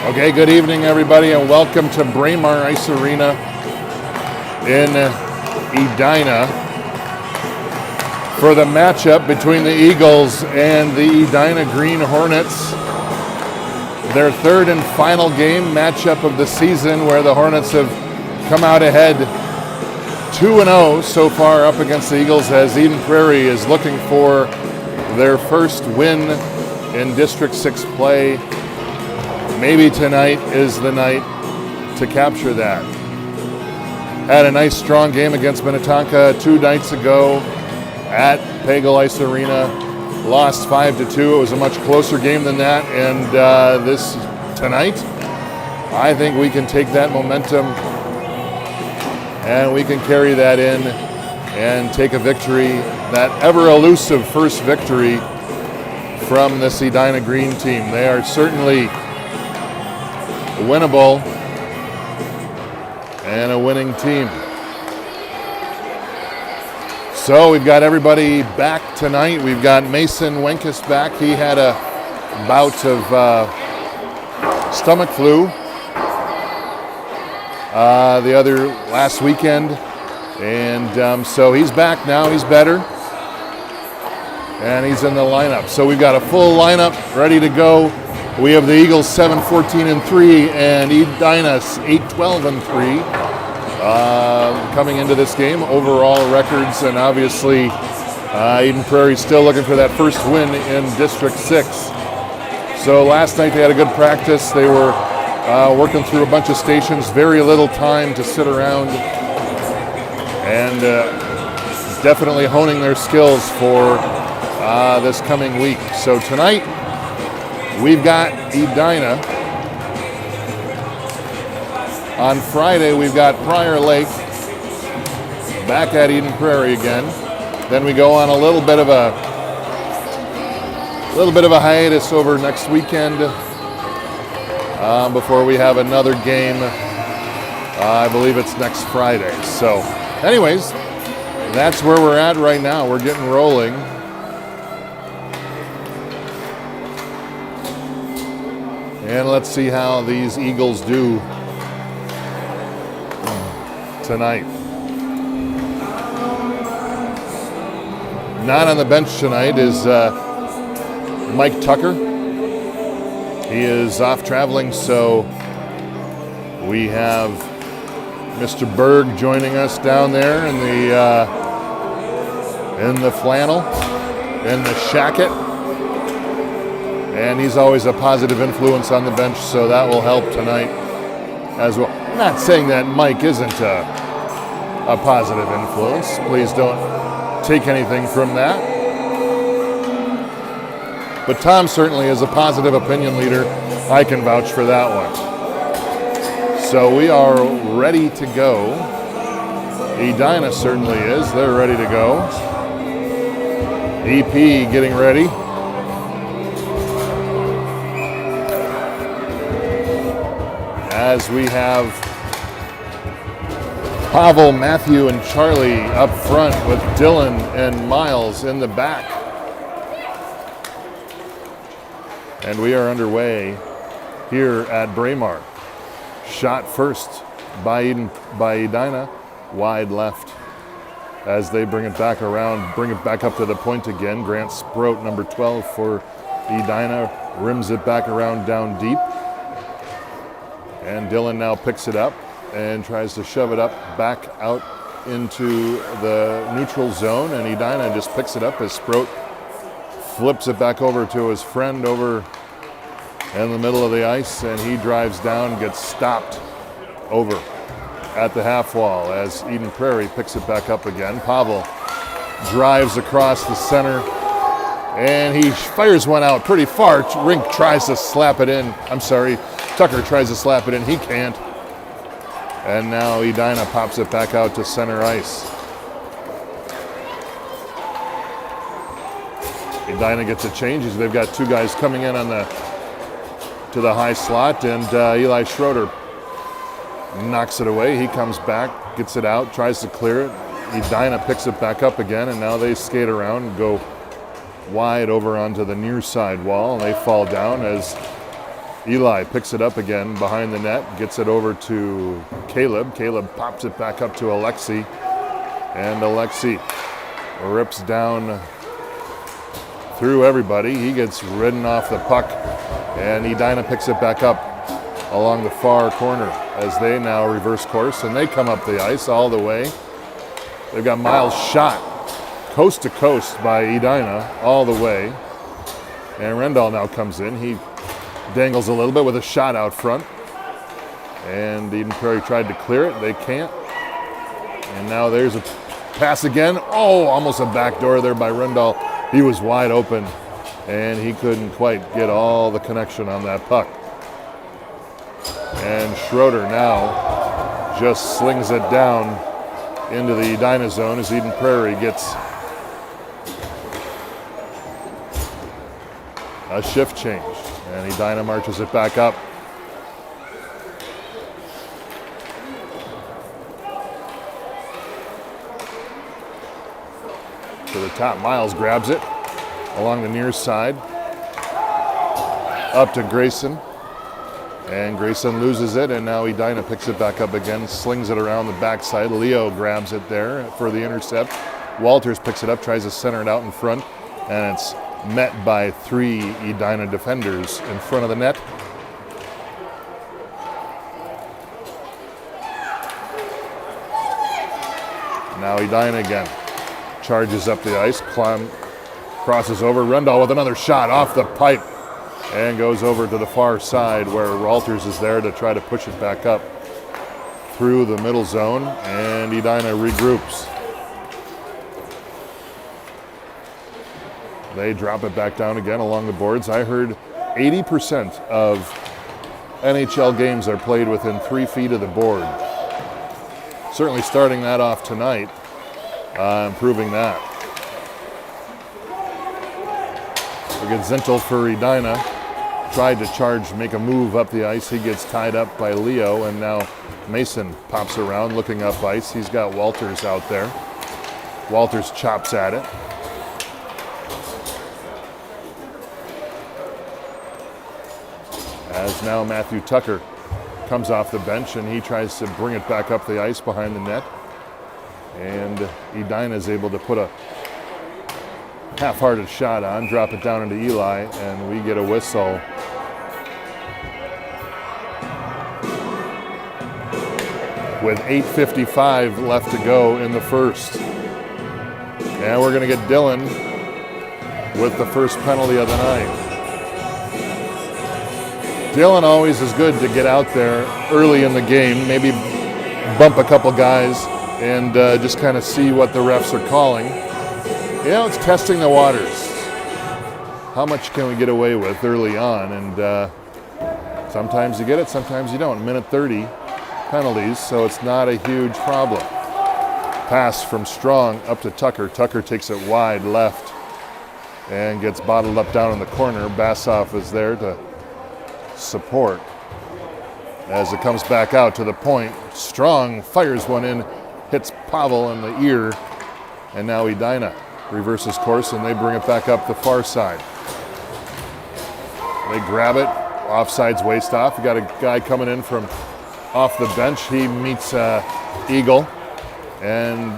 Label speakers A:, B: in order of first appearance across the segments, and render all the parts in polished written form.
A: Okay, good evening, everybody, and welcome to Prairie Ice Arena in Edina for the matchup between the Eagles and the Edina Green Hornets. Their third and final game matchup of the season, where the Hornets have come out ahead 2-0 so far up against the Eagles, as Eden Prairie is looking for their first win in District 6 play. Maybe tonight is the night to capture that. Had a nice strong game against Minnetonka 2 nights ago at Pagel Ice Arena. Lost 5-2. It was a much closer game than that. And this tonight, I think we can take that momentum and we can carry that in and take a victory, that ever elusive first victory from this Edina Green team. They are certainly winnable and a winning team. So we've got everybody back tonight. We've got Mason Wenkus back. He had a bout of stomach flu the other last weekend, and so he's back now. He's better, and he's in the lineup. So we've got a full lineup ready to go. We have the Eagles 7-14-3 and Edina 8-12-3 coming into this game. Overall records, and obviously Eden Prairie still looking for that first win in District 6. So last night they had a good practice. They were working through a bunch of stations, very little time to sit around, and definitely honing their skills for this coming week. So tonight, we've got Edina. On Friday, we've got Prairie Lake back at Eden Prairie again. Then we go on a little bit of a hiatus over next weekend before we have another game. I believe it's next Friday. So, anyways, that's where we're at right now. We're getting rolling. And let's see how these Eagles do tonight. Not on the bench tonight is Mike Tucker. He is off traveling, so we have Mr. Berg joining us down there in the flannel, in the shacket. And he's always a positive influence on the bench, so that will help tonight as well. I'm not saying that Mike isn't a positive influence. Please don't take anything from that. But Tom certainly is a positive opinion leader. I can vouch for that one. So we are ready to go. Edina certainly is. They're ready to go. EP getting ready. As we have Pavel, Matthew, and Charlie up front with Dylan and Miles in the back. And we are underway here at Prairie. Shot first by Edina, wide left as they bring it back around, bring it back up to the point again. Grant Sprout, number 12 for Edina, rims it back around down deep. And Dylan now picks it up and tries to shove it up back out into the neutral zone, and Edina just picks it up as Sprout flips it back over to his friend over in the middle of the ice, and he drives down, gets stopped over at the half wall as Eden Prairie picks it back up again. Pavel drives across the center, and he fires one out pretty far. Rink tries to slap it in. Tucker tries to slap it in. He can't. And now Edina pops it back out to center ice. Edina gets a change. They've got 2 guys coming in to the high slot, and Eli Schroeder knocks it away. He comes back, gets it out, tries to clear it. Edina picks it back up again, and now they skate around and go wide over onto the near side wall, and they fall down as Eli picks it up again behind the net, gets it over to Caleb. Caleb pops it back up to Alexi, and Alexi rips down through everybody. He gets ridden off the puck, and Edina picks it back up along the far corner as they now reverse course, and they come up the ice all the way. They've got Miles shot coast to coast by Edina all the way, and Rendall now comes in. He dangles a little bit with a shot out front, and Eden Prairie tried to clear it. They can't, and now there's a pass again. Oh, almost a backdoor there by Rendall. He was wide open, and he couldn't quite get all the connection on that puck. And Schroeder now just slings it down into the Edina zone as Eden Prairie gets a shift change. And Edina marches it back up. To the top, Miles grabs it along the near side. Up to Grayson. And Grayson loses it, and now Edina picks it back up again, slings it around the backside. Leo grabs it there for the intercept. Walters picks it up, tries to center it out in front, and it's met by 3 Edina defenders in front of the net. Now Edina again charges up the ice, crosses over. Rendall with another shot off the pipe and goes over to the far side where Walters is there to try to push it back up through the middle zone, and Edina regroups. They drop it back down again along the boards. I heard 80% of NHL games are played within 3 feet of the board. Certainly starting that off tonight, improving that. We get Zintel for Edina. Tried to charge, make a move up the ice. He gets tied up by Leo, and now Mason pops around looking up ice. He's got Walters out there. Walters chops at it. As now Matthew Tucker comes off the bench, and he tries to bring it back up the ice behind the net. And Edina is able to put a half-hearted shot on, drop it down into Eli, and we get a whistle. With 8:55 left to go in the first. And we're going to get Dylan with the first penalty of the night. Dylan always is good to get out there early in the game, maybe bump a couple guys and just kind of see what the refs are calling. You know, it's testing the waters. How much can we get away with early on? And sometimes you get it, sometimes you don't. Minute 30 penalties, so it's not a huge problem. Pass from Strong up to Tucker. Tucker takes it wide left and gets bottled up down in the corner. Bassoff is there to support. As it comes back out to the point, Strong fires one in, hits Pavel in the ear, and now Edina reverses course and they bring it back up the far side. They grab it, offside's waist off. You got a guy coming in from off the bench. He meets Eagle, and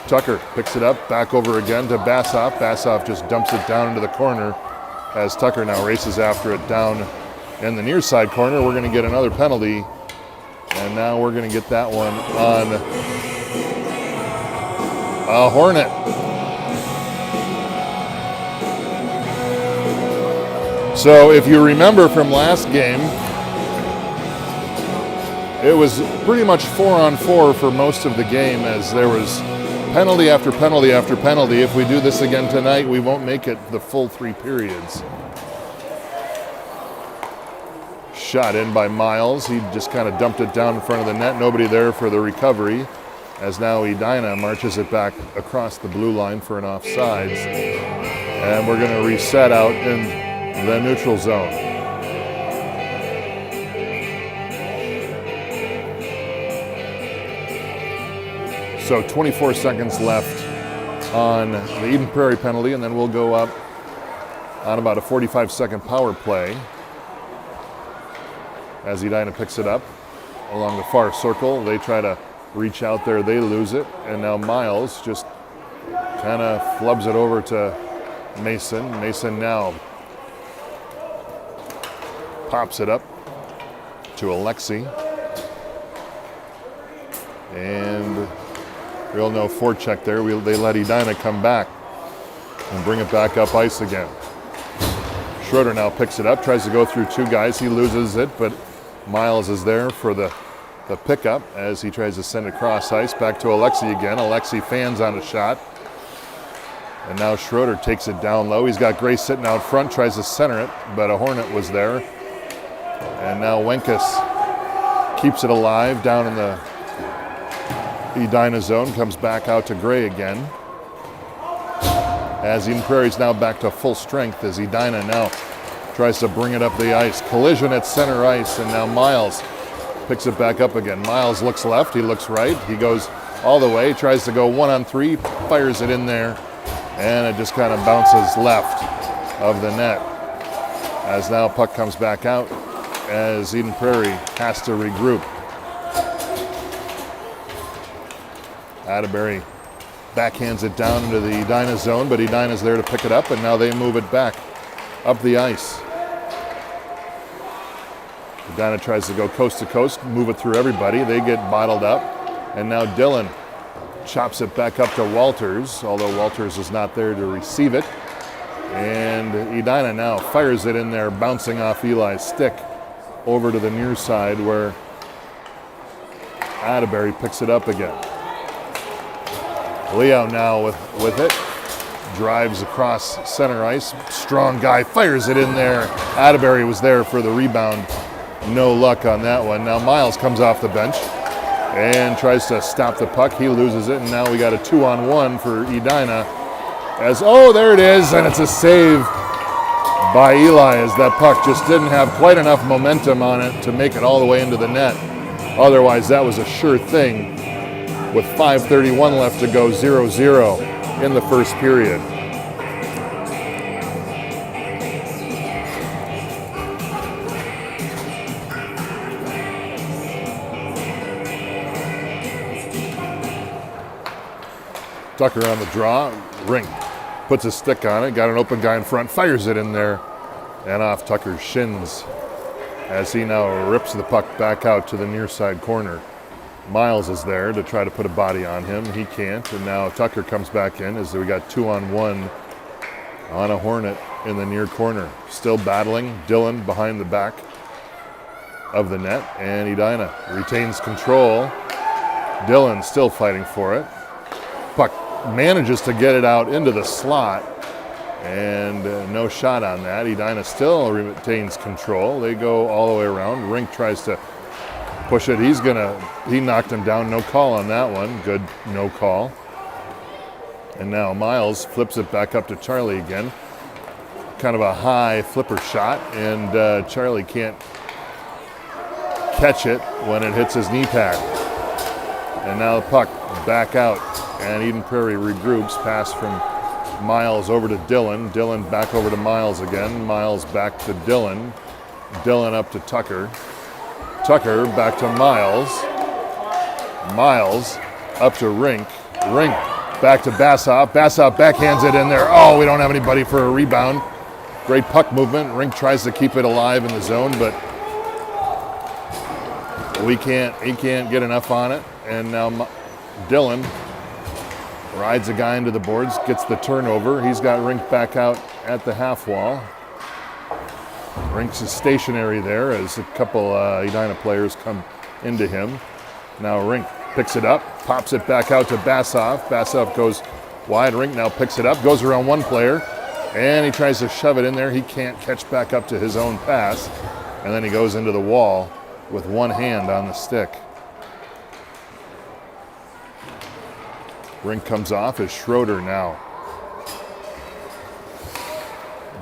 A: Tucker picks it up, back over again to Bassoff. Bassoff just dumps it down into the corner as Tucker now races after it down in the near side corner. We're going to get another penalty, and now we're going to get that one on a Hornet. So if you remember from last game, it was pretty much 4-on-4 for most of the game as there was penalty after penalty after penalty. If we do this again tonight, we won't make it the full 3 periods. Shot in by Miles. He just kind of dumped it down in front of the net. Nobody there for the recovery, as now Edina marches it back across the blue line for an offsides. And we're going to reset out in the neutral zone. So 24 seconds left on the Eden Prairie penalty, and then we'll go up on about a 45-second power play. as Edina picks it up along the far circle. They try to reach out there, they lose it, and now Miles just kind of flubs it over to Mason. Mason now pops it up to Alexi. And real no forecheck there. They let Edina come back and bring it back up ice again. Schroeder now picks it up, tries to go through two guys. He loses it, but Miles is there for the pickup as he tries to send it across ice. Back to Alexi again. Alexi fans on a shot. And now Schroeder takes it down low. He's got Gray sitting out front, tries to center it, but a Hornet was there. And now Wenkus keeps it alive down in the Edina zone, comes back out to Gray again. As Eden Prairie's now back to full strength as Edina now tries to bring it up the ice. Collision at center ice, and now Miles picks it back up again. Miles looks left, he looks right, he goes all the way, tries to go 1-on-3, fires it in there, and it just kind of bounces left of the net. As now puck comes back out as Eden Prairie has to regroup. Atterbury backhands it down into the Edina zone, but Edina's there to pick it up, and now they move it back up the ice. Edina tries to go coast to coast, move it through everybody. They get bottled up, and now Dillon chops it back up to Walters, although Walters is not there to receive it. And Edina now fires it in there, bouncing off Eli's stick over to the near side where Atterbury picks it up again. Leo now with it, drives across center ice, strong guy, fires it in there. Atterbury was there for the rebound, no luck on that one. Now Miles comes off the bench and tries to stop the puck, he loses it, and now we got a 2-on-1 for Edina. There it is, and it's a save by Eli as that puck just didn't have quite enough momentum on it to make it all the way into the net. Otherwise, that was a sure thing. With 5:31 left to go, 0-0 in the first period. Tucker on the draw, Rink puts a stick on it, got an open guy in front, fires it in there, and off Tucker's shins as he now rips the puck back out to the near side corner. Miles is there to try to put a body on him. He can't, and now Tucker comes back in as we got 2-on-1 on a Hornet in the near corner. Still battling, Dillon behind the back of the net, and Edina retains control. Dillon still fighting for it. Puck manages to get it out into the slot, and no shot on that. Edina still retains control. They go all the way around. Rink tries to push it. He knocked him down. No call on that one. Good no call. And now Miles flips it back up to Charlie again. Kind of a high flipper shot, and Charlie can't catch it when it hits his knee pad. And now the puck back out, and Eden Prairie regroups. Pass from Miles over to Dillon. Dillon back over to Miles again. Miles back to Dillon. Dillon up to Tucker. Tucker back to Miles. Miles up to Rink. Rink back to Bassoff. Bassoff backhands it in there. Oh, we don't have anybody for a rebound. Great puck movement. Rink tries to keep it alive in the zone, but he can't get enough on it. And now Dillon rides a guy into the boards, gets the turnover. He's got Rink back out at the half wall. Rink's is stationary there as a couple Edina players come into him. Now Rink picks it up, pops it back out to Bassoff. Bassoff goes wide. Rink now picks it up, goes around one player, and he tries to shove it in there. He can't catch back up to his own pass, and then he goes into the wall with one hand on the stick. Rink comes off as Schroeder now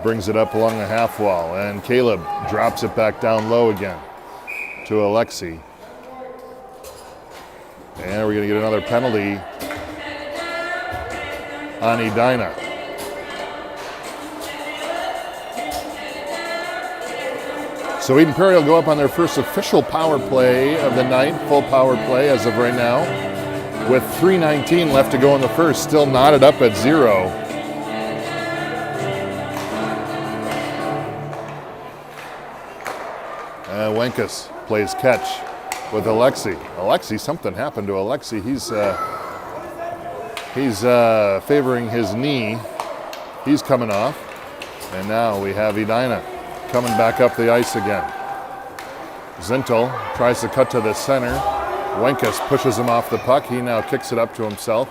A: brings it up along the half wall, and Caleb drops it back down low again to Alexi. And we're going to get another penalty on Edina. So Eden Prairie will go up on their first official power play of the night, full power play as of right now, with 3:19 left to go in the first, still knotted up at 0. Wenkus plays catch with Alexi. Alexi, something happened to Alexi. He's favoring his knee. He's coming off. And now we have Edina coming back up the ice again. Zintel tries to cut to the center. Wenkus pushes him off the puck. He now kicks it up to himself.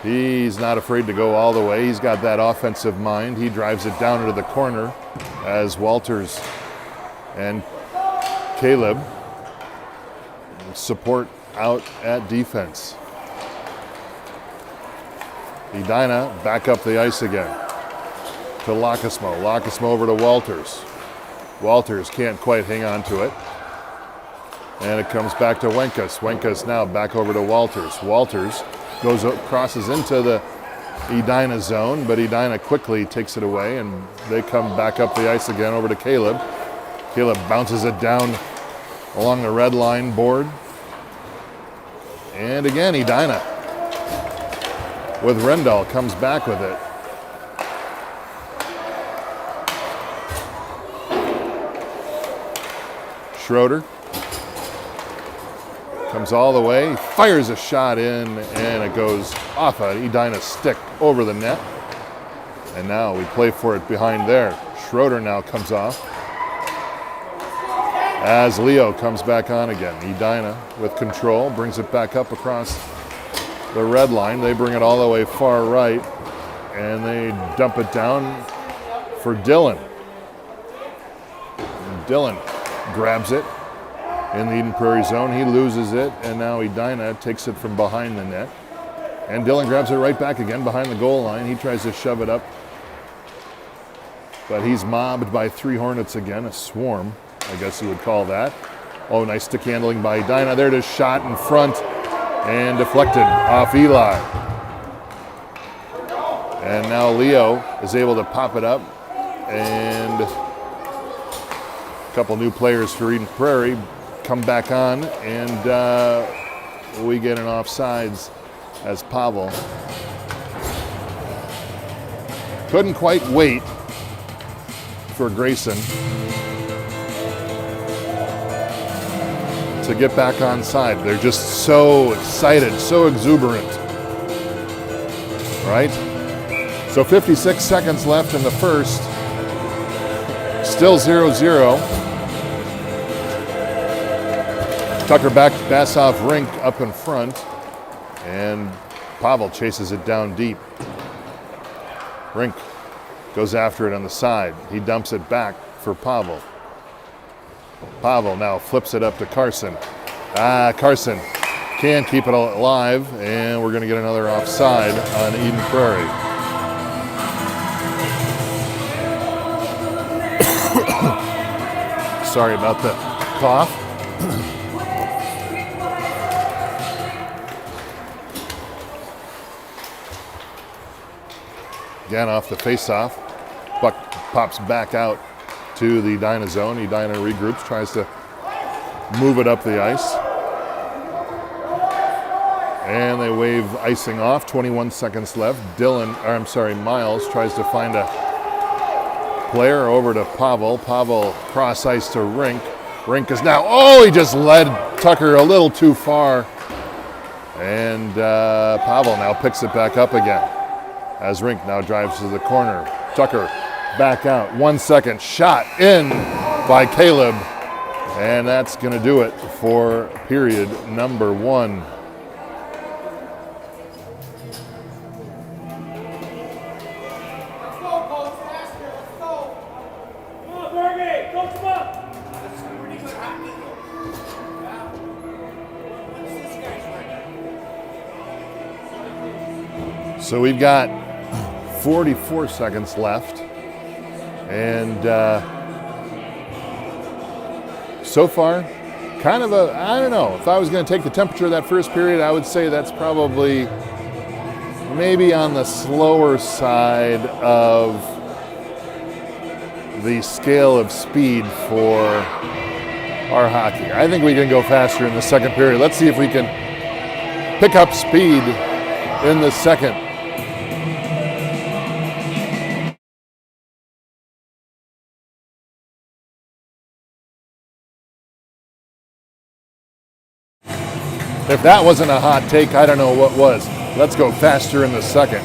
A: He's not afraid to go all the way. He's got that offensive mind. He drives it down into the corner as Walters and Caleb support out at defense. Edina back up the ice again to Lacasmo. Lacasmo over to Walters. Walters can't quite hang on to it. And it comes back to Wenkus. Wenkus now back over to Walters. Walters crosses into the Edina zone, but Edina quickly takes it away, and they come back up the ice again over to Caleb. Caleb bounces it down along the red line board. And again, Edina with Rendell comes back with it. Schroeder comes all the way, fires a shot in, and it goes off of Edina's stick over the net. And now we play for it behind there. Schroeder now comes off as Leo comes back on again. Edina with control, brings it back up across the red line. They bring it all the way far right, and they dump it down for Dylan. And Dylan grabs it in the Eden Prairie zone. He loses it, and now Edina takes it from behind the net. And Dylan grabs it right back again behind the goal line. He tries to shove it up, but he's mobbed by 3 Hornets again, a swarm, I guess you would call that. Oh, nice stick handling by Edina. There it is, shot in front and deflected off Eli. And now Leo is able to pop it up, and a couple new players for Eden Prairie come back on, and we get an offsides as Pavel couldn't quite wait for Grayson to get back on side. They're just so excited, so exuberant, right? So 56 seconds left in the first, still 0-0. Tucker back to pass off Rink up in front, and Pavel chases it down deep. Rink goes after it on the side. He dumps it back for Pavel. Pavel now flips it up to Carson. Carson can't keep it alive, and we're going to get another offside on Eden Prairie. Sorry about the cough. Again, off the face-off, puck pops back out to the Edina zone. Edina regroups, tries to move it up the ice. And they wave icing off, 21 seconds left. Miles tries to find a player over to Pavel. Pavel cross ice to Rink. Rink is now, he just led Tucker a little too far. And Pavel now picks it back up again as Rink now drives to the corner. Tucker back out, 1 second, shot in by Caleb. And that's going to do it for period number 1. So we've got 44 seconds left, and so far, kind of I don't know, if I was going to take the temperature of that first period, I would say that's probably maybe on the slower side of the scale of speed for our hockey. I think we can go faster in the second period. Let's see if we can pick up speed in the second. If that wasn't a hot take, I don't know what was. Let's go faster in the second.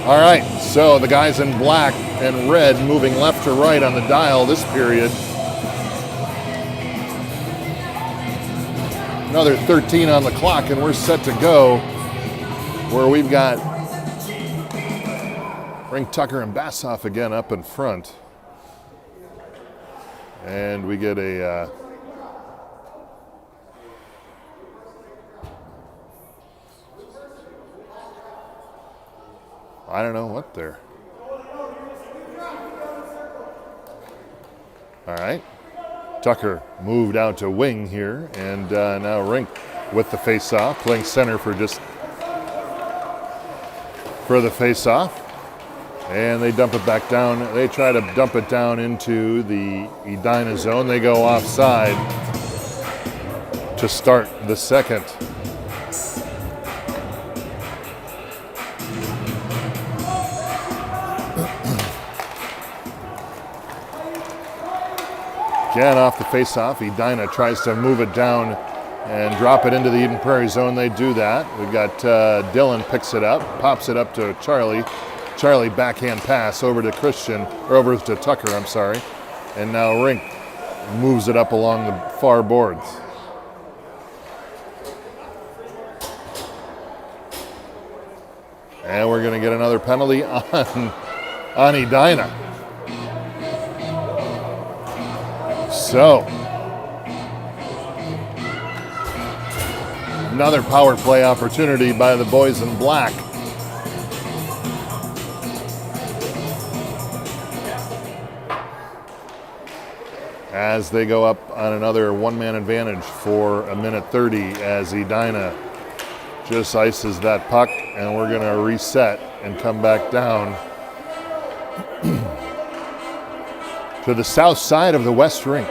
A: All right, so the guys in black and red moving left to right on the dial this period. Another 13 on the clock, and we're set to go, where we've got Rink, Tucker, and Bassoff again up in front. And we get a I don't know what there. All right. Tucker moved out to wing here, and now Rink with the face-off, playing center for the face-off. And they dump it back down. They try to dump it down into the Edina zone. They go offside to start the second. Again, off the face-off, Edina tries to move it down and drop it into the Eden Prairie zone. They do that. We've got Dylan picks it up, pops it up to Charlie. Charlie backhand pass over to over to Tucker, I'm sorry. And now Rink moves it up along the far boards. And we're going to get another penalty on Edina. So, another power play opportunity by the boys in black. As they go up on another one-man advantage for a minute 30 as Edina just ices that puck, and we're going to reset and come back down to the south side of the West Rink.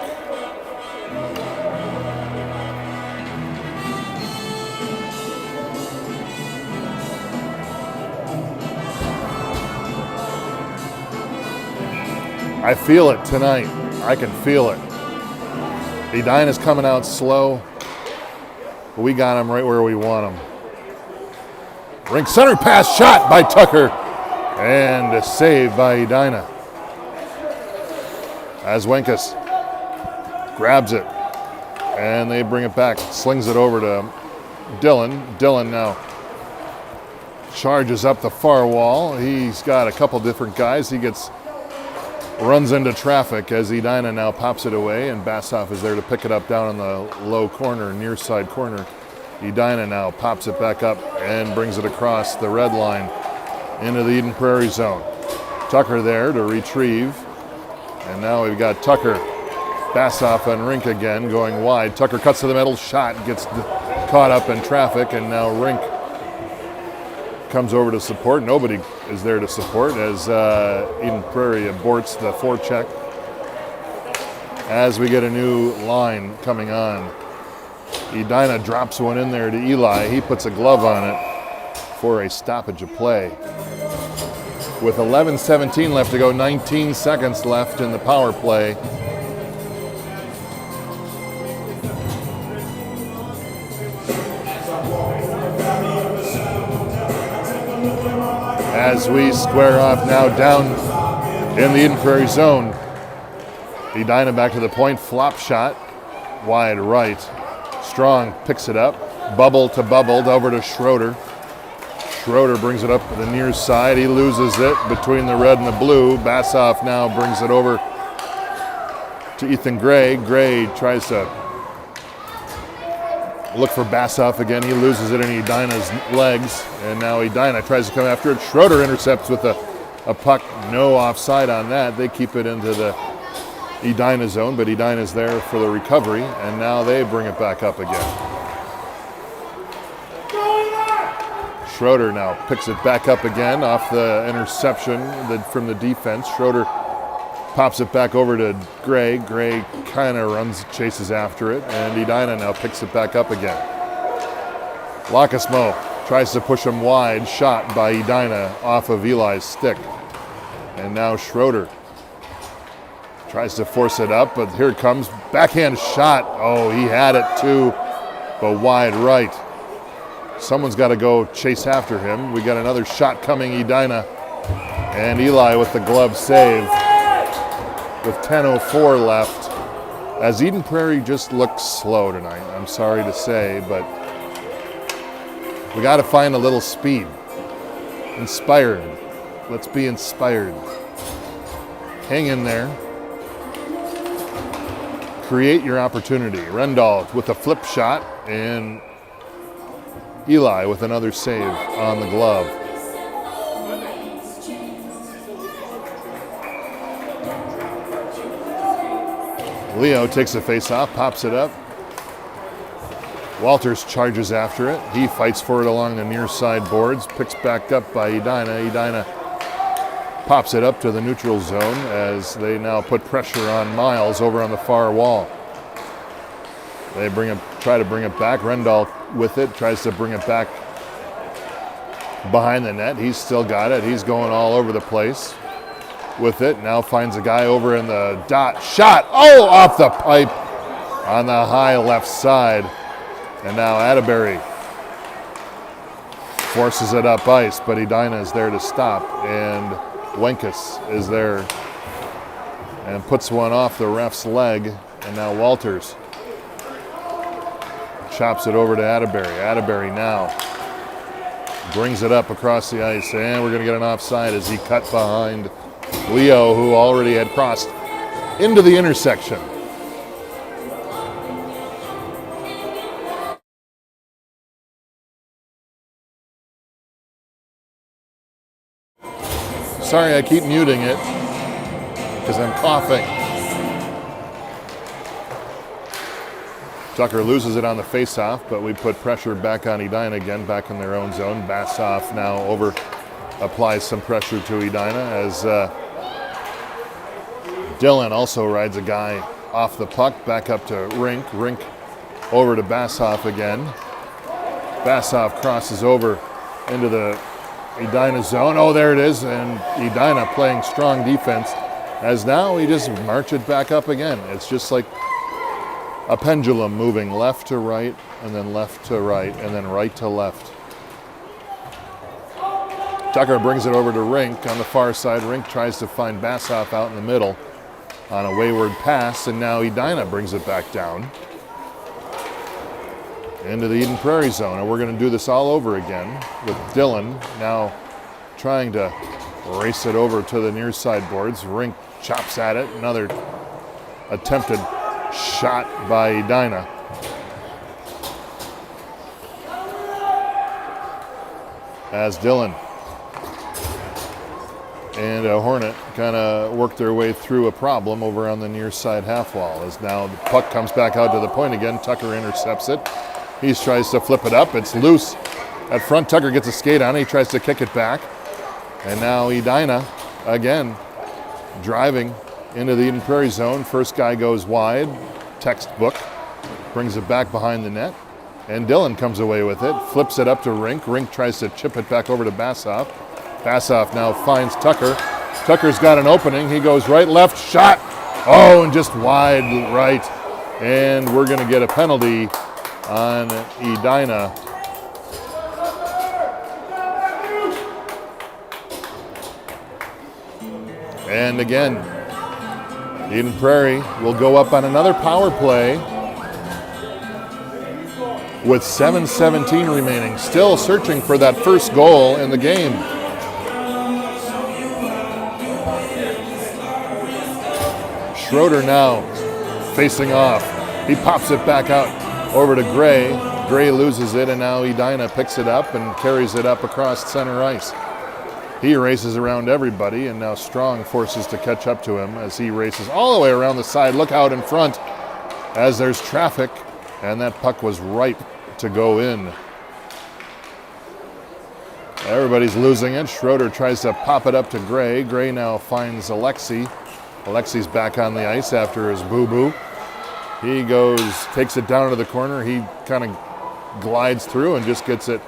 A: I feel it tonight. I can feel it. Edina's coming out slow, but we got him right where we want him. Rink center pass shot by Tucker, and a save by Edina. As Wenkus grabs it, and they bring it back, slings it over to Dylan. Dylan now charges up the far wall. He's got a couple different guys. He runs into traffic as Edina now pops it away, and Bassoff is there to pick it up down in the low corner, near side corner. Edina now pops it back up and brings it across the red line into the Eden Prairie zone. Tucker there to retrieve. And now we've got Tucker, Bassoff and Rink again going wide. Tucker cuts to the middle, shot, gets caught up in traffic, and now Rink comes over to support. Nobody is there to support as Eden Prairie aborts the forecheck. As we get a new line coming on, Edina drops one in there to Eli. He puts a glove on it for a stoppage of play. With 11:17 left to go, 19 seconds left in the power play. As we square off now down in the Eden Prairie zone. Edina back to the point, flop shot, wide right. Strong picks it up, bubble to bubble, over to Schroeder. Schroeder brings it up the near side. He loses it between the red and the blue. Bassoff now brings it over to Ethan Gray. Gray tries to look for Bassoff again. He loses it in Edina's legs. And now Edina tries to come after it. Schroeder intercepts with a puck. No offside on that. They keep it into the Edina zone, but Edina's there for the recovery. And now they bring it back up again. Schroeder now picks it back up again off the interception from the defense. Schroeder pops it back over to Gray. Gray kind of chases after it, and Edina now picks it back up again. Lacasmo tries to push him wide, shot by Edina off of Eli's stick. And now Schroeder tries to force it up, but here it comes. Backhand shot. Oh, he had it too, but wide right. Someone's got to go chase after him. We got another shot coming, Edina. And Eli with the glove save with 10:04 left. As Eden Prairie just looks slow tonight, I'm sorry to say, but we got to find a little speed. Inspired. Let's be inspired. Hang in there. Create your opportunity. Rendall with a flip shot, and Eli with another save on the glove. Leo takes a face-off, pops it up. Walters charges after it. He fights for it along the near side boards, picks back up by Edina. Edina pops it up to the neutral zone as they now put pressure on Miles over on the far wall. They try to bring it back. Rendall with it, tries to bring it back behind the net. He's still got it. He's going all over the place with it. Now finds a guy over in the dot. Shot! Oh, off the pipe on the high left side. And now Atterbury forces it up ice, but Edina is there to stop. And Wenkus is there and puts one off the ref's leg. And now Walters chops it over to Atterbury. Atterbury now brings it up across the ice, and we're going to get an offside as he cut behind Leo, who already had crossed into the intersection. Sorry, I keep muting it because I'm coughing. Tucker loses it on the face-off, but we put pressure back on Edina again, back in their own zone. Bassoff now applies some pressure to Edina as Dylan also rides a guy off the puck, back up to Rink. Rink over to Bassoff again. Bassoff crosses over into the Edina zone. Oh, there it is, and Edina playing strong defense as now we just march it back up again. It's just like a pendulum moving left to right, and then left to right, and then right to left. Tucker brings it over to Rink on the far side. Rink tries to find Bassoff out in the middle on a wayward pass, and now Edina brings it back down into the Eden Prairie zone. And we're going to do this all over again with Dylan now trying to race it over to the near side boards. Rink chops at it. Another attempted shot by Edina. As Dylan and a Hornet kind of work their way through a problem over on the near side half wall. As now the puck comes back out to the point again. Tucker intercepts it. He tries to flip it up. It's loose at front. Tucker gets a skate on it. He tries to kick it back. And now Edina again driving into the Eden Prairie zone. First guy goes wide, textbook, brings it back behind the net, and Dylan comes away with it, flips it up to Rink. Rink tries to chip it back over to Bassoff. Bassoff now finds Tucker. Tucker's got an opening. He goes right, left, shot. Oh, and just wide right. And we're going to get a penalty on Edina. And again, Eden Prairie will go up on another power play with 7:17 remaining, still searching for that first goal in the game. Schroeder now facing off. He pops it back out over to Gray. Gray loses it, and now Edina picks it up and carries it up across center ice. He races around everybody, and now Strong forces to catch up to him as he races all the way around the side. Look out in front as there's traffic, and that puck was ripe to go in. Everybody's losing it. Schroeder tries to pop it up to Gray. Gray now finds Alexi. Alexi's back on the ice after his boo-boo. He goes, takes it down to the corner. He kind of glides through and just gets it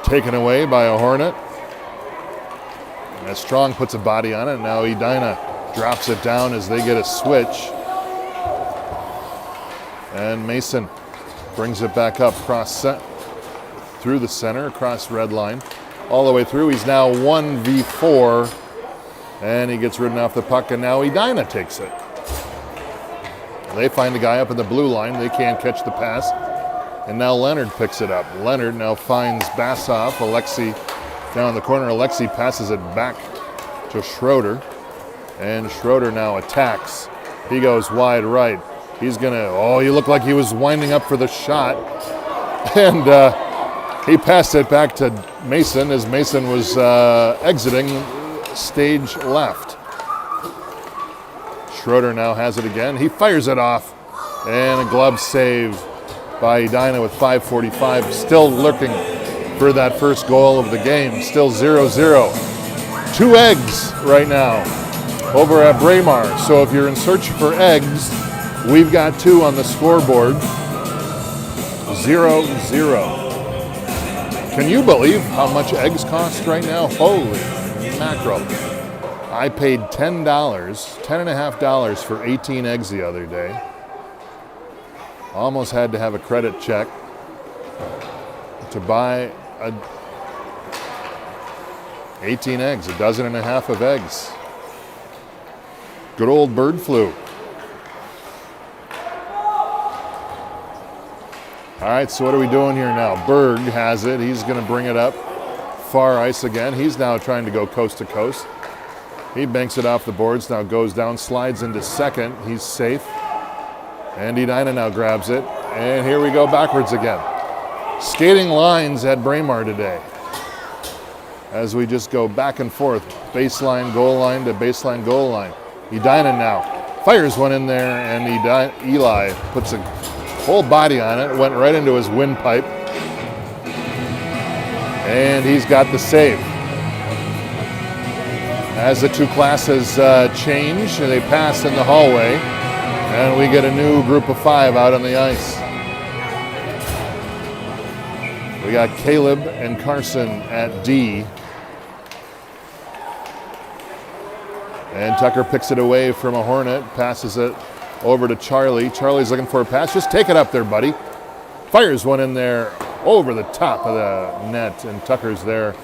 A: taken away by a Hornet. As Strong puts a body on it. Now Edina drops it down as they get a switch. And Mason brings it back up through the center, across red line, all the way through. He's now 1v4, and he gets ridden off the puck, and now Edina takes it. They find the guy up in the blue line. They can't catch the pass, and now Leonard picks it up. Leonard now finds Bassoff. Alexi down in the corner. Alexi passes it back to Schroeder, and Schroeder now attacks. He goes wide right. He's gonna, he looked like he was winding up for the shot, and he passed it back to Mason as Mason was exiting stage left. Schroeder now has it again. He fires it off, and a glove save by Edina with 5:45. Still looking for that first goal of the game. Still 0-0. 2 eggs right now over at Braemar. So if you're in search for eggs, we've got 2 on the scoreboard. 0-0. Can you believe how much eggs cost right now? Holy mackerel. I paid $10.50 for 18 eggs the other day. Almost had to have a credit check to buy 18 eggs, a dozen and a half of eggs. Good old bird flu. All right, so what are we doing here now? Berg has it. He's going to bring it up. Far ice again. He's now trying to go coast to coast. He banks it off the boards, now goes down, slides into second. He's safe. And Edina now grabs it. And here we go backwards again. Skating lines at Braemar today. As we just go back and forth. Baseline, goal line to baseline, goal line. Edina now fires one in there, and Eli puts a whole body on it. Went right into his windpipe. And he's got the save. As the 2 classes change, they pass in the hallway, and we get a new group of 5 out on the ice. We got Caleb and Carson at D. And Tucker picks it away from a Hornet, passes it over to Charlie. Charlie's looking for a pass. Just take it up there, buddy. Fires one in there over the top of the net, and Tucker's there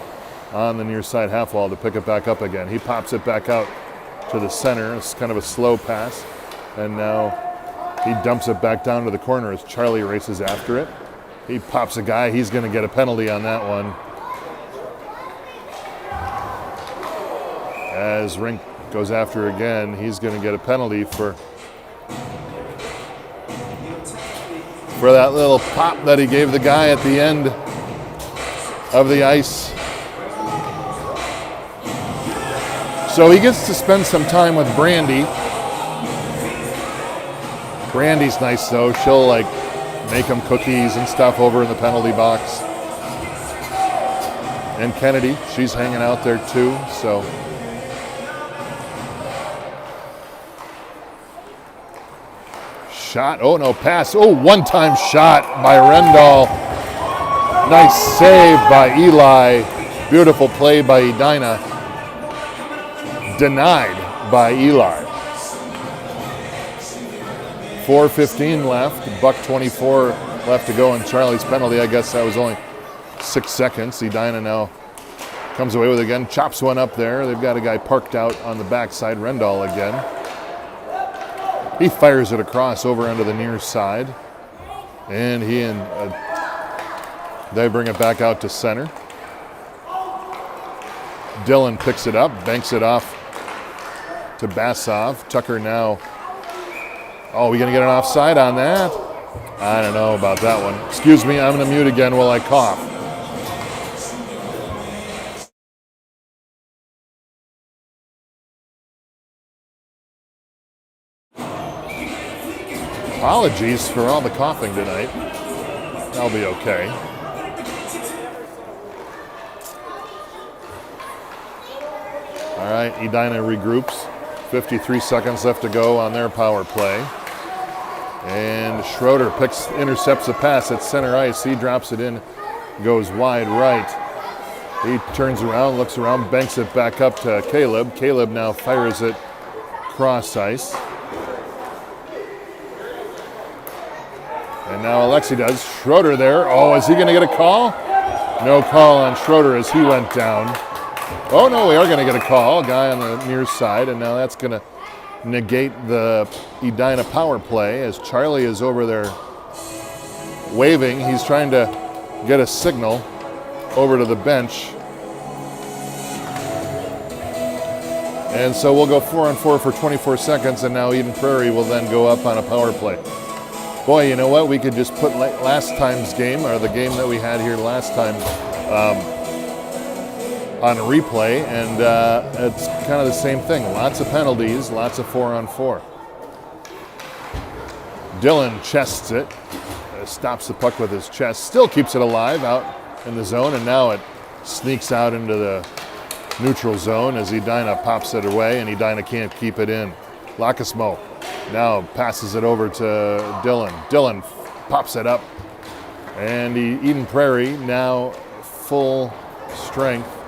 A: on the near side half wall to pick it back up again. He pops it back out to the center. It's kind of a slow pass. And now he dumps it back down to the corner as Charlie races after it. He pops a guy. He's going to get a penalty on that one. As Rink goes after again, he's going to get a penalty for that little pop that he gave the guy at the end of the ice. So he gets to spend some time with Brandy. Brandy's nice though. She'll make him cookies and stuff over in the penalty box. And Kennedy, she's hanging out there too. So shot. Oh no, pass. Oh, one-time shot by Rendall. Nice save by Eli. Beautiful play by Edina. Denied by Eli. 4:15 left, $1:24 left to go in Charlie's penalty. I guess that was only 6 seconds. Edina now comes away with it again, chops one up there. They've got a guy parked out on the backside, Rendall again. He fires it across over onto the near side. And they bring it back out to center. Dillon picks it up, banks it off to Bassoff. Tucker now. Oh, we gonna get an offside on that? I don't know about that one. Excuse me, I'm gonna mute again while I cough. Apologies for all the coughing tonight. That'll be okay. All right, Edina regroups. 53 seconds left to go on their power play. And Schroeder intercepts a pass at center ice. He drops it in, goes wide right. He turns around, looks around, banks it back up to Caleb. Caleb now fires it cross ice. And now Alexi does. Schroeder there. Oh, is he going to get a call? No call on Schroeder as he went down. Oh, no, we are going to get a call. Guy on the near side, and now that's going to negate the Edina power play as Charlie is over there waving. He's trying to get a signal over to the bench. And so we'll go 4-on-4 for 24 seconds, and now Eden Prairie will then go up on a power play. Boy, you know what? We could just put last time's game, or the game that we had here last time, on replay, and it's kind of the same thing. Lots of penalties, lots of 4-on-4. Dylan chests it, stops the puck with his chest, still keeps it alive out in the zone, and now it sneaks out into the neutral zone as Edina pops it away, and Edina can't keep it in. Lacasmo now passes it over to Dylan. Dylan pops it up, and Eden Prairie now full strength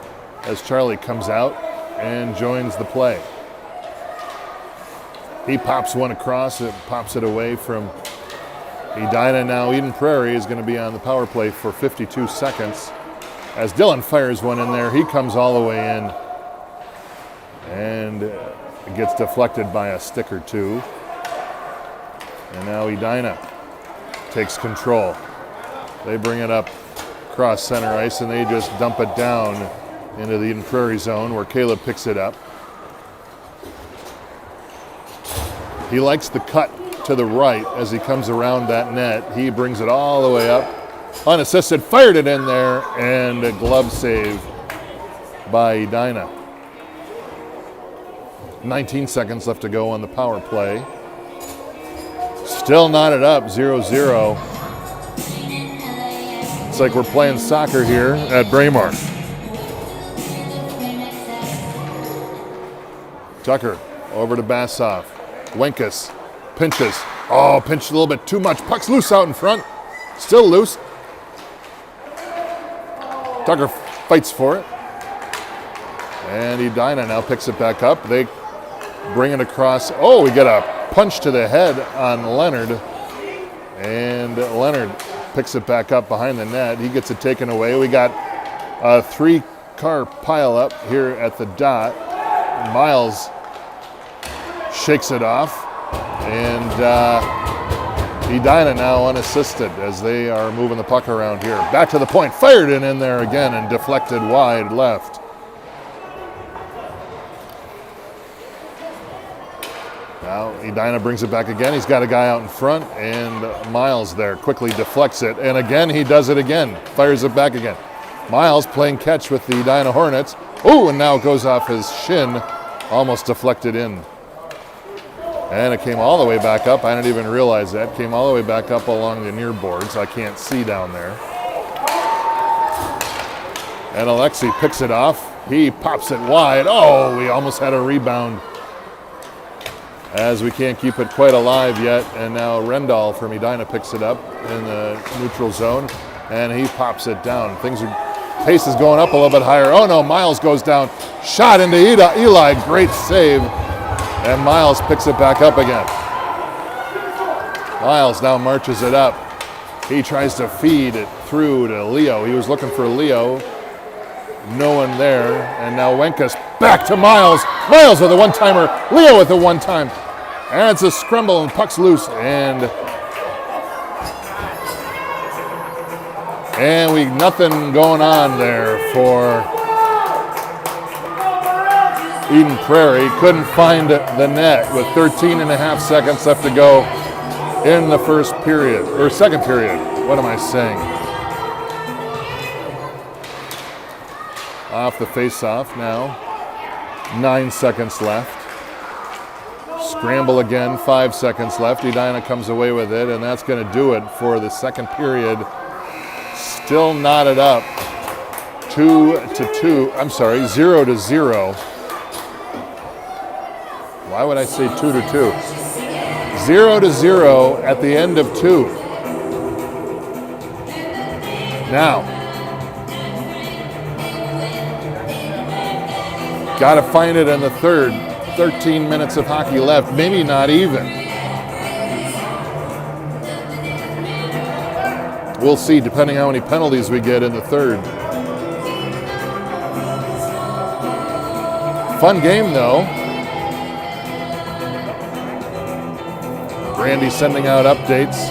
A: as Charlie comes out and joins the play. He pops one across, it pops it away from Edina. Now Eden Prairie is going to be on the power play for 52 seconds. As Dylan fires one in there, he comes all the way in and gets deflected by a stick or two. And now Edina takes control. They bring it up across center ice, and they just dump it down into the Eden Prairie zone where Caleb picks it up. He likes the cut to the right as he comes around that net. He brings it all the way up. Unassisted, fired it in there, and a glove save by Edina. 19 seconds left to go on the power play. Still knotted up, 0-0. It's like we're playing soccer here at Braemar. Tucker over to Bassoff. Wenkus pinches. Oh, pinched a little bit too much. Puck's loose out in front. Still loose. Tucker fights for it. And Edina now picks it back up. They bring it across. Oh, we get a punch to the head on Leonard. And Leonard picks it back up behind the net. He gets it taken away. We got a 3-car pileup here at the dot. Miles shakes it off. And Edina now unassisted as they are moving the puck around here. Back to the point, fired it in there again and deflected wide left. Now Edina brings it back again. He's got a guy out in front, and Miles there quickly deflects it. And again, he does it again, fires it back again. Miles playing catch with the Edina Hornets. Oh, and now it goes off his shin, almost deflected in. And it came all the way back up. I didn't even realize that. Came all the way back up along the near boards. I can't see down there. And Alexi picks it off. He pops it wide. Oh, we almost had a rebound as we can't keep it quite alive yet. And now Rendall from Edina picks it up in the neutral zone, and he pops it down. Pace is going up a little bit higher. Oh no, Miles goes down. Shot into Eli. Great save. And Miles picks it back up again. Miles now marches it up. He tries to feed it through to Leo. He was looking for Leo. No one there. And now Wenkus back to Miles. Miles with a one-timer. Leo with a one-time. And it's a scramble and puck's loose. And nothing going on there for Eden Prairie. Couldn't find the net with 13 and a half seconds left to go in the first period, or second period. What am I saying? Off the face-off now. 9 seconds left. Scramble again, 5 seconds left. Edina comes away with it, and that's going to do it for the second period. Still knotted up. 0-0. Why would I say 2-2? 0-0 at the end of 2. Now, got to find it in the third. 13 minutes of hockey left, maybe not even. We'll see, depending how many penalties we get in the third. Fun game, though. Randy sending out updates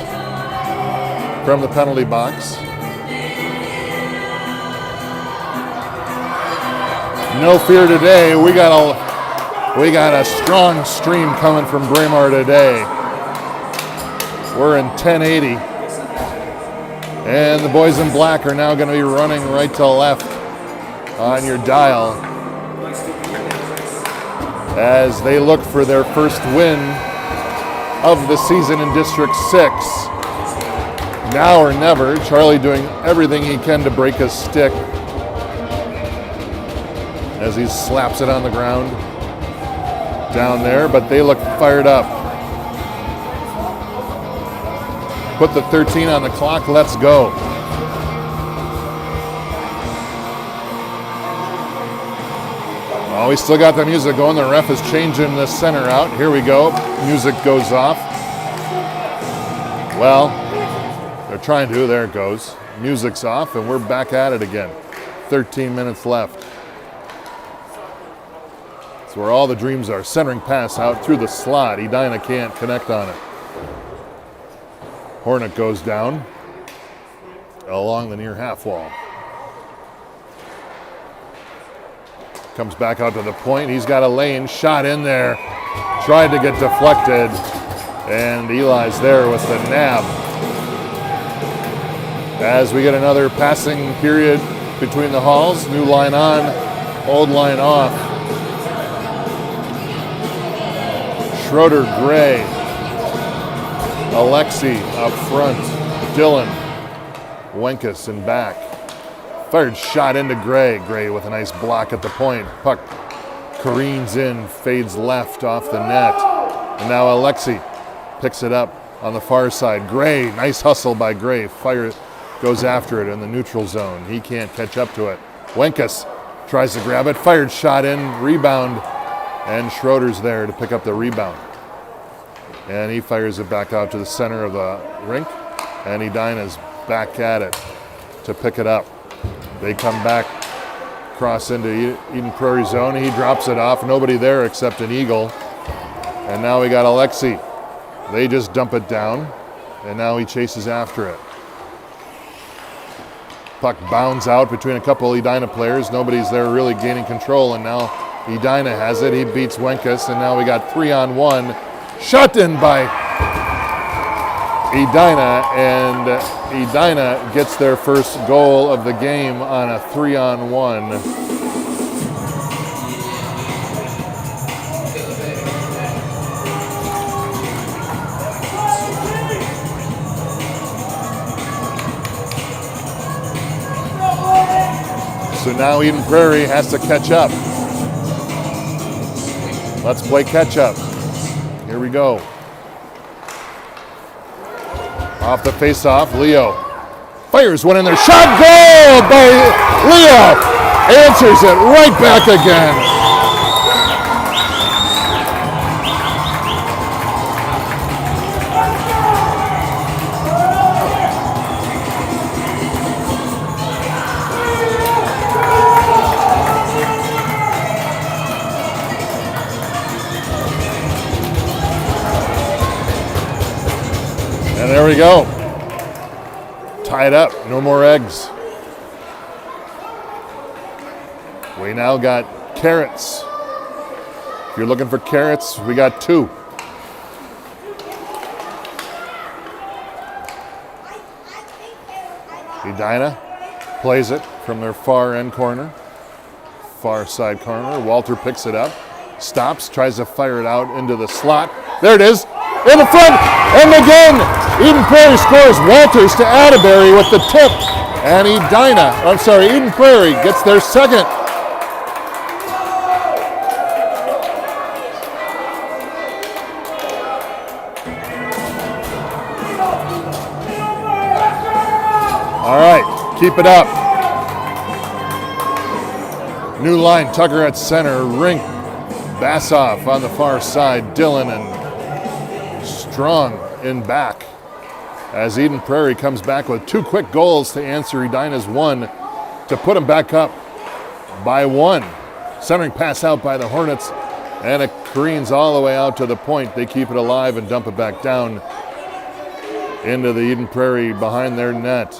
A: from the penalty box. No fear today. We got a strong stream coming from Braemar today. We're in 1080. And the boys in black are now going to be running right to left on your dial as they look for their first win of the season in District 6. Now or never. Charlie doing everything he can to break his stick as he slaps it on the ground down there, but they look fired up. Put the 13 on the clock, let's go. Oh, we still got the music going. The ref is changing the center out. Here we go. Music goes off. Well, they're trying to. There it goes. Music's off, and we're back at it again. 13 minutes left. That's where all the dreams are. Centering pass out through the slot. Edina can't connect on it. Hornet goes down along the near half wall. Comes back out to the point. He's got a lane. Shot in there. Tried to get deflected. And Eli's there with the nab. As we get another passing period between the halls. New line on. Old line off. Schroeder, Gray, Alexi up front, Dylan, Wenkus in back. Fired shot into Gray. Gray with a nice block at the point. Puck careens in, fades left off the net. And now Alexi picks it up on the far side. Gray, nice hustle by Gray. Fire goes after it in the neutral zone. He can't catch up to it. Wenkus tries to grab it. Fired shot in, rebound. And Schroeder's there to pick up the rebound. And he fires it back out to the center of the rink. And Edina's back at it to pick it up. They come back, cross into Eden Prairie zone. He drops it off. Nobody there except an Eagle. And now we got Alexi. They just dump it down. And now he chases after it. Puck bounds out between a couple of Edina players. Nobody's there really gaining control. And now Edina has it. He beats Wenkus, and now we got 3-on-1. Shot in by Edina, and Edina gets their first goal of the game on a 3-on-1. So now Eden Prairie has to catch up. Let's play catch up. Here we go. Off the face-off, Leo fires one in there. Shot, goal by Leo. Answers it right back again. And there we go. Tied up, no more eggs. We now got carrots. If you're looking for carrots, we got 2. Edina plays it from their far end corner, far side corner. Walter picks it up, stops, tries to fire it out into the slot. There it is. In the front, and again, Eden Prairie scores. Walters to Atterbury with the tip, and Eden Prairie gets their 2nd. 2 2 keep it up. New line, Tucker at center, Rink, Bassoff on the far side, Dillon and Strong in back. As Eden Prairie comes back with 2 quick goals to answer Edina's 1 to put them back up by 1. Centering pass out by the Hornets, and it careens all the way out to the point. They keep it alive and dump it back down into the Eden Prairie behind their net.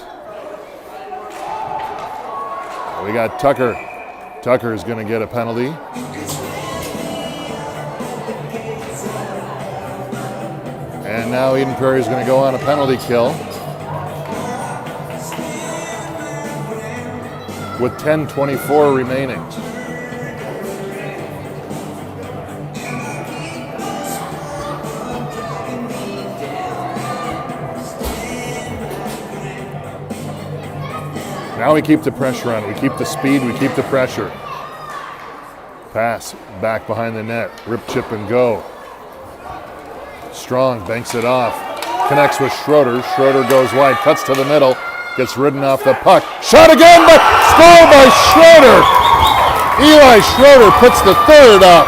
A: We got Tucker. Tucker is going to get a penalty. And now Eden Prairie is going to go on a penalty kill with 10:24 remaining. Now we keep the pressure on. We keep the speed. We keep the pressure. Pass back behind the net. Rip, chip, and go. Strong banks it off. Connects with Schroeder. Schroeder goes wide. Cuts to the middle. Gets ridden off the puck. Shot again, but scored by Schroeder. Eli Schroeder puts the third up.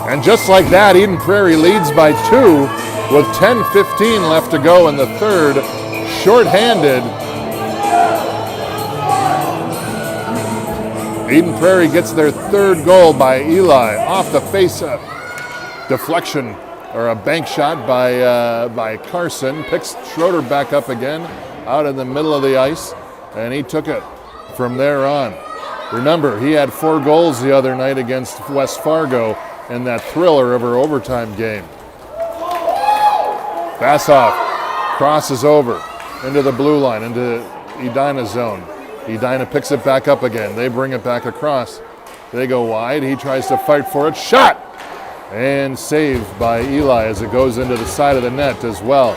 A: And just like that, Eden Prairie leads by 2 with 10:15 left to go in the third. Short-handed. Eden Prairie gets their third goal by Eli off the face-up. Deflection or a bank shot by Carson. Picks Schroeder back up again out in the middle of the ice, and he took it from there on. Remember, he had 4 goals the other night against West Fargo in that thriller of her overtime game. Bassoff crosses over into the blue line, into Edina's zone. Edina picks it back up again. They bring it back across. They go wide. He tries to fight for it. Shot! And saved by Eli as it goes into the side of the net as well.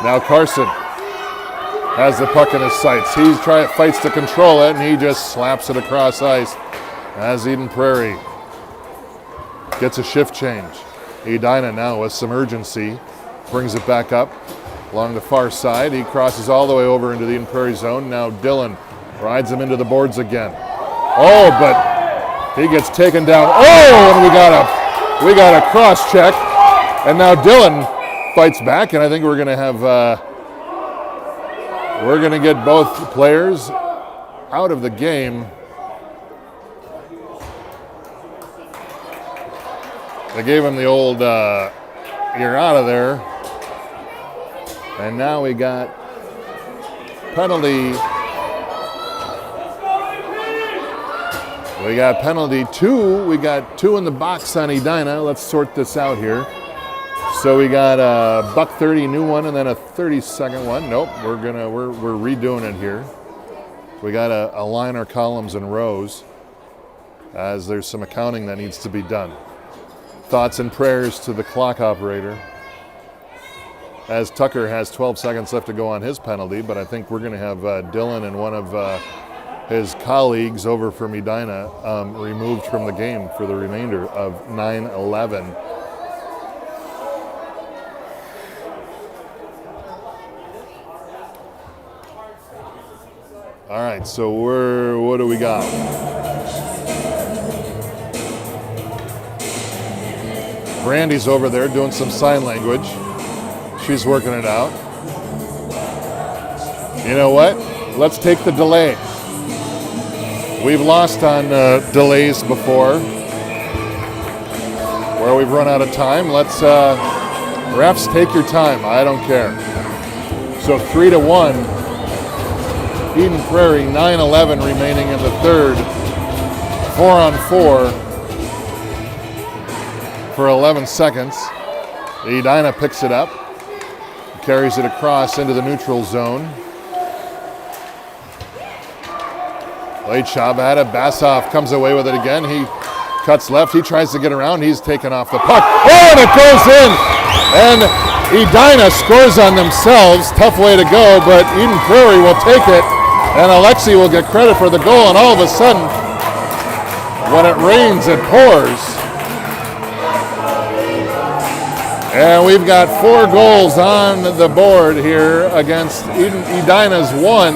A: Now Carson has the puck in his sights. He fights to control it, and he just slaps it across ice. As Eden Prairie gets a shift change. Edina now with some urgency brings it back up along the far side. He crosses all the way over into the Eden Prairie zone. Now Dillon rides him into the boards again. Oh, but he gets taken down. Oh, and we got a cross check. And now Dillon fights back, and I think we're going to have we're going to get both players out of the game. They gave him the old, you're out of there. And now we got penalty. We got penalty 2. We got 2 in the box on Edina. Let's sort this out here. So we got a $1.30 new one and then a 30-second one. Nope, we're redoing it here. We got to align our columns and rows as there's some accounting that needs to be done. Thoughts and prayers to the clock operator, as Tucker has 12 seconds left to go on his penalty, but I think we're going to have Dillon and one of his colleagues over from Edina removed from the game for the remainder of 9-11. All right, so what do we got? Brandy's over there doing some sign language. She's working it out. You know what? Let's take the delay. We've lost on delays before, where we've run out of time. Let's, refs, take your time. I don't care. So 3-1. Eden Prairie, 9-11 remaining in the third. 4-on-4. For 11 seconds. Edina picks it up, carries it across into the neutral zone. Late shot at it. Bassoff comes away with it again. He cuts left. He tries to get around. He's taken off the puck. Oh, and it goes in. And Edina scores on themselves. Tough way to go, but Eden Prairie will take it And Alexi will get credit for the goal, and all of a sudden, when it rains, it pours. And we've got 4 goals on the board here against Edina's 1.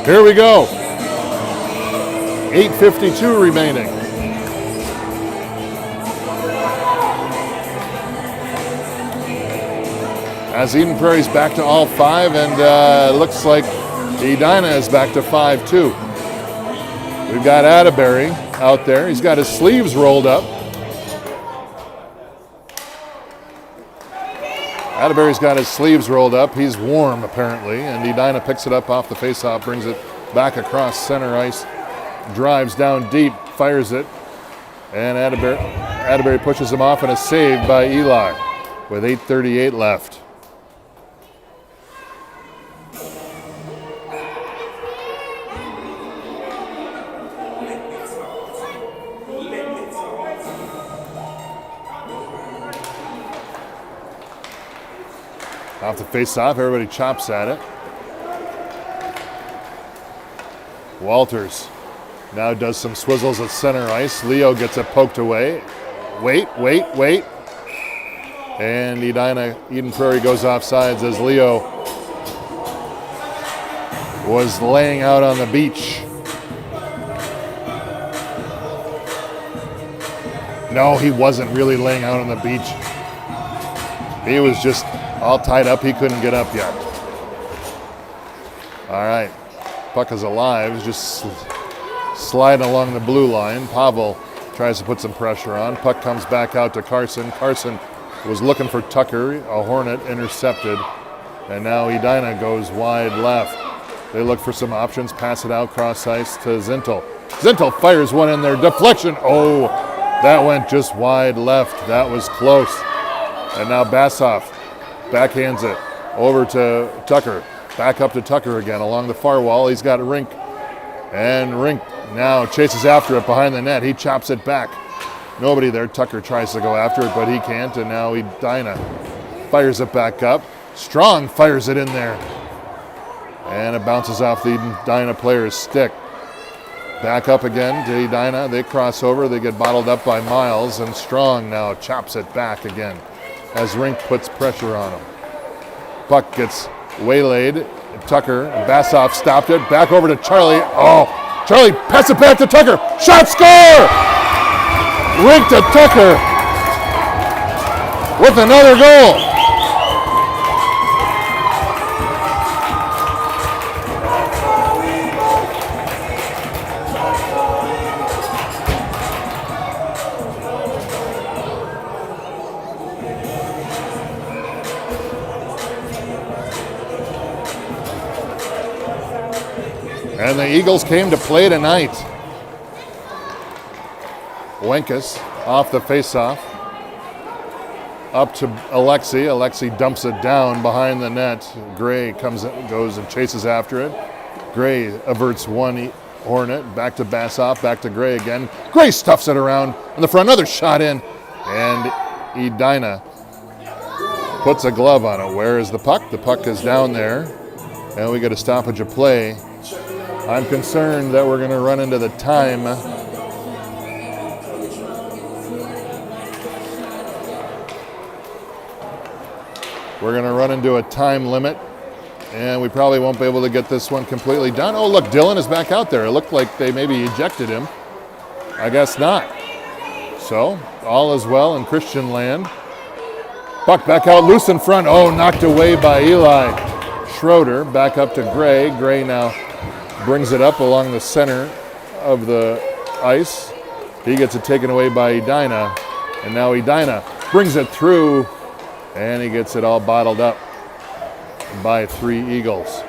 A: Here we go. 8:52 remaining. As Eden Prairie's back to all 5, and looks like Edina is back to 5 too. We've got Atterbury out there. He's got his sleeves rolled up. Atterbury's got his sleeves rolled up. He's warm apparently, and Edina picks it up off the faceoff, brings it back across center ice, drives down deep, fires it, and Atterbury pushes him off, and is saved by Eli with 8:38 left. Off the face-off, everybody chops at it. Walters now does some swizzles at center ice. Leo gets it poked away. Wait. And Eden Prairie goes offsides as Leo was laying out on the beach. No, he wasn't really laying out on the beach. He was just all tied up. He couldn't get up yet. All right. Puck is alive. Just sliding along the blue line. Pavel tries to put some pressure on. Puck comes back out to Carson. Carson was looking for Tucker. A Hornet intercepted. And now Edina goes wide left. They look for some options. Pass it out cross ice to Zintel. Zintel fires one in there. Deflection. Oh, that went just wide left. That was close. And now Bassoff backhands it over to Tucker. Back up to Tucker again along the far wall. He's got Rink. And Rink now chases after it behind the net. He chops it back. Nobody there. Tucker tries to go after it, but he can't. And now Edina fires it back up. Strong fires it in there. And it bounces off the Edina player's stick. Back up again to Edina. They cross over. They get bottled up by Miles. And Strong now chops it back again as Rink puts pressure on him. Puck gets waylaid. Tucker, Bassoff stopped it. Back over to Charlie. Oh, Charlie, pass it back to Tucker. Shot, score! Rink to Tucker with another goal. And the Eagles came to play tonight. Wenkus off the faceoff. Up to Alexi. Alexi dumps it down behind the net. Gray goes and chases after it. Gray averts one Hornet. Back to Bassoff. Back to Gray again. Gray stuffs it around in the front. Another shot in. And Edina puts a glove on it. Where is the puck? The puck is down there. And we get a stoppage of play. I'm concerned that we're going to run into the time. We're going to run into a time limit, and we probably won't be able to get this one completely done. Oh, look, Dylan is back out there. It looked like they maybe ejected him. I guess not. So, all is well in Christian land. Puck back out loose in front. Oh, knocked away by Eli Schroeder. Back up to Gray. Gray now brings it up along the center of the ice. He gets it taken away by Edina. And now Edina brings it through, and he gets it all bottled up by 3 Eagles.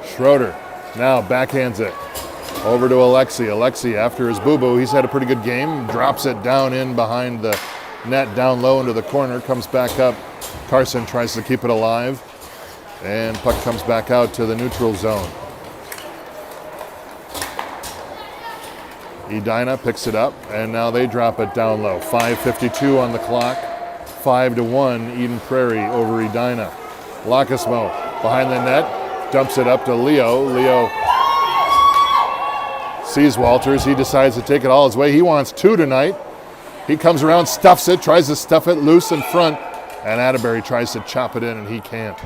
A: Schroeder now backhands it over to Alexi. Alexi, after his boo-boo, he's had a pretty good game. Drops it down in behind the net, down low into the corner. Comes back up. Carson tries to keep it alive. And puck comes back out to the neutral zone. Edina picks it up, and now they drop it down low. 5:52 on the clock. 5-1 Eden Prairie over Edina. Lacasmo behind the net, dumps it up to Leo. Leo sees Walters. He decides to take it all his way. He wants 2 tonight. He comes around, stuffs it, tries to stuff it loose in front, and Atterbury tries to chop it in, and he can't.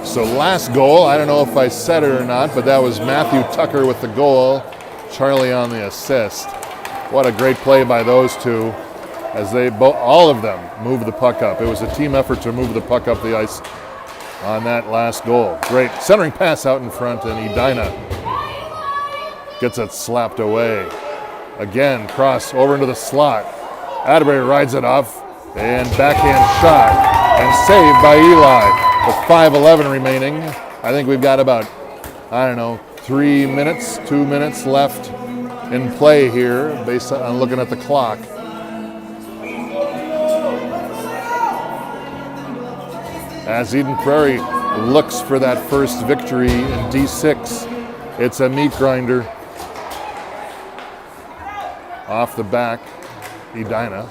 A: So last goal, I don't know if I said it or not, but that was Matthew Tucker with the goal, Charlie on the assist. What a great play by those two as they all of them moved the puck up. It was a team effort to move the puck up the ice on that last goal. Great centering pass out in front, and Edina gets it slapped away. Again, cross over into the slot. Atterbury rides it off, and backhand shot, and saved by Eli. With 5:11 remaining, I think we've got about, 2 minutes left in play here, based on looking at the clock. As Eden Prairie looks for that first victory in D6, it's a meat grinder. Off the back, Edina.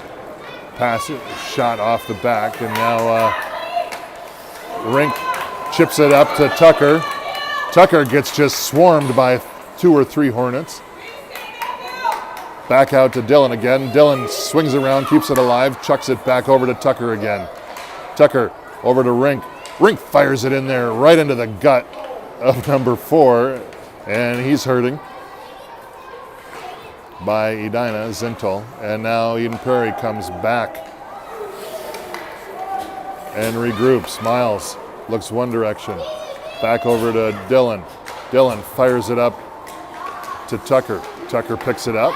A: Pass it, shot off the back, and now Rink chips it up to Tucker. Tucker gets just swarmed by 2 or 3 Hornets. Back out to Dillon again. Dillon swings around, keeps it alive, chucks it back over to Tucker again. Tucker over to Rink. Rink fires it in there right into the gut of number 4, and he's hurting. By Edina, Zintel, and now Eden Prairie comes back and regroups. Miles looks one direction, back over to Dillon. Dillon fires it up to Tucker. Tucker picks it up.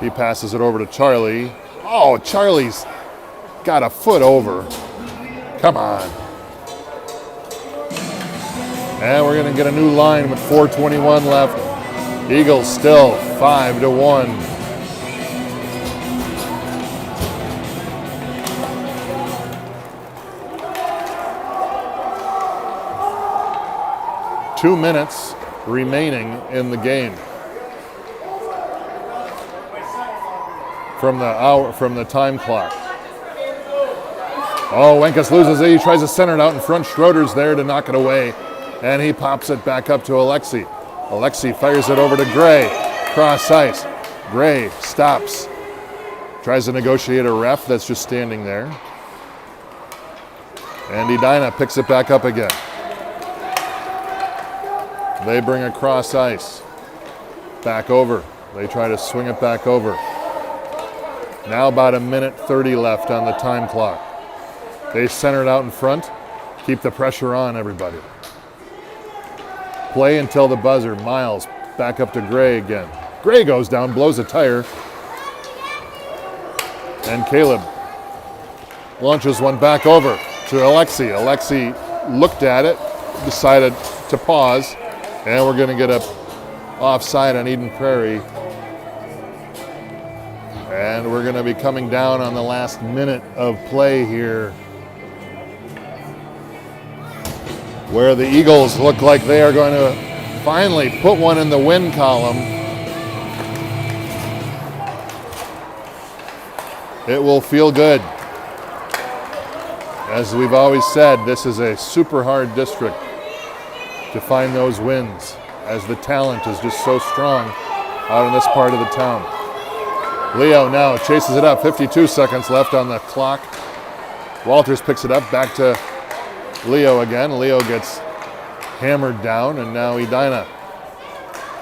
A: He passes it over to Charlie. Oh, Charlie's got a foot over. Come on. And we're going to get a new line with 4:21 left. Eagles still 5-1. Two minutes remaining in the game. From the time clock. Oh, Wenkus loses it. He tries to center it out in front. Schroeder's there to knock it away, and he pops it back up to Alexi. Alexi fires it over to Gray. Cross ice. Gray stops. Tries to negotiate a ref that's just standing there. And Edina picks it back up again. They bring a cross ice. Back over. They try to swing it back over. Now about 1:30 left on the time clock. They center it out in front. Keep the pressure on, everybody. Play until the buzzer. Miles back up to Gray again. Gray goes down, blows a tire. And Caleb launches one back over to Alexi. Alexi looked at it, decided to pause, and we're going to get a offside on Eden Prairie. And we're going to be coming down on the last minute of play here, where the Eagles look like they are going to finally put one in the win column. It will feel good. As we've always said, this is a super hard district to find those wins, as the talent is just so strong out in this part of the town. Leo now chases it up, 52 seconds left on the clock. Walters picks it up, back to Leo again. Leo gets hammered down, and now Edina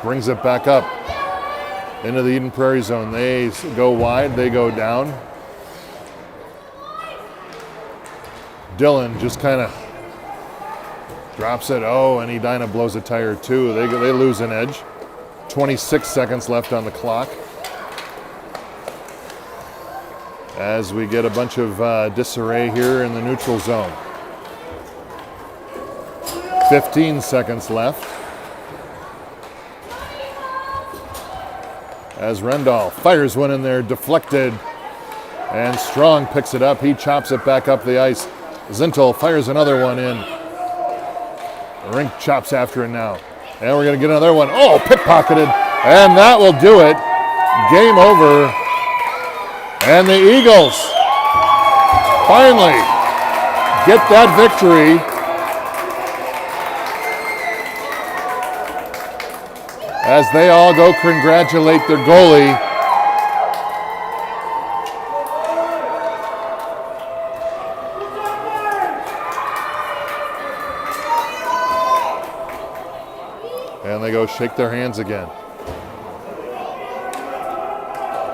A: brings it back up into the Eden Prairie zone. They go wide, they go down. Dillon just kind of drops it. Oh, and Edina blows a tire too. They lose an edge. 26 seconds left on the clock, as we get a bunch of disarray here in the neutral zone. 15 seconds left. As Rendall fires one in there, deflected, and Strong picks it up. He chops it back up the ice. Zintel fires another one in. Rink chops after it now. And we're going to get another one. Oh, pickpocketed. And that will do it. Game over. And the Eagles finally get that victory. As they all go congratulate their goalie. And they go shake their hands again.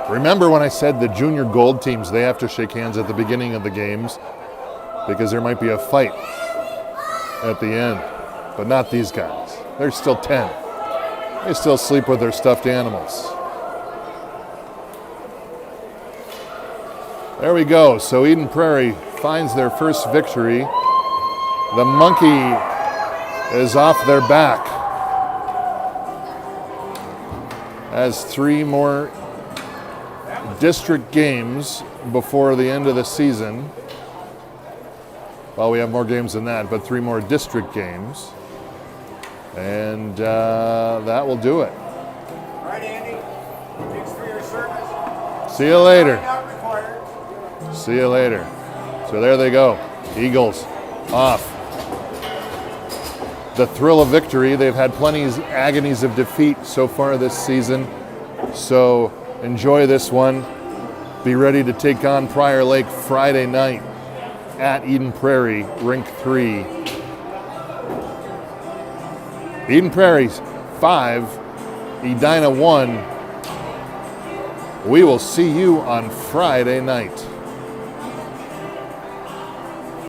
A: Remember when I said the junior gold teams, they have to shake hands at the beginning of the games because there might be a fight at the end, but not these guys. They're still 10. They still sleep with their stuffed animals. There we go. So Eden Prairie finds their first victory. The monkey is off their back as 3 more district games before the end of the season. Well, we have more games than that, but 3 more district games. And that will do it.
B: All right, Andy. Thanks for your service.
A: See you later.
B: Not required.
A: See you later. So there they go. Eagles off. The thrill of victory. They've had plenty of agonies of defeat so far this season. So enjoy this one. Be ready to take on Prairie Lake Friday night at Eden Prairie, Rink 3. Eden Prairie's 5, Edina 1. We will see you on Friday night.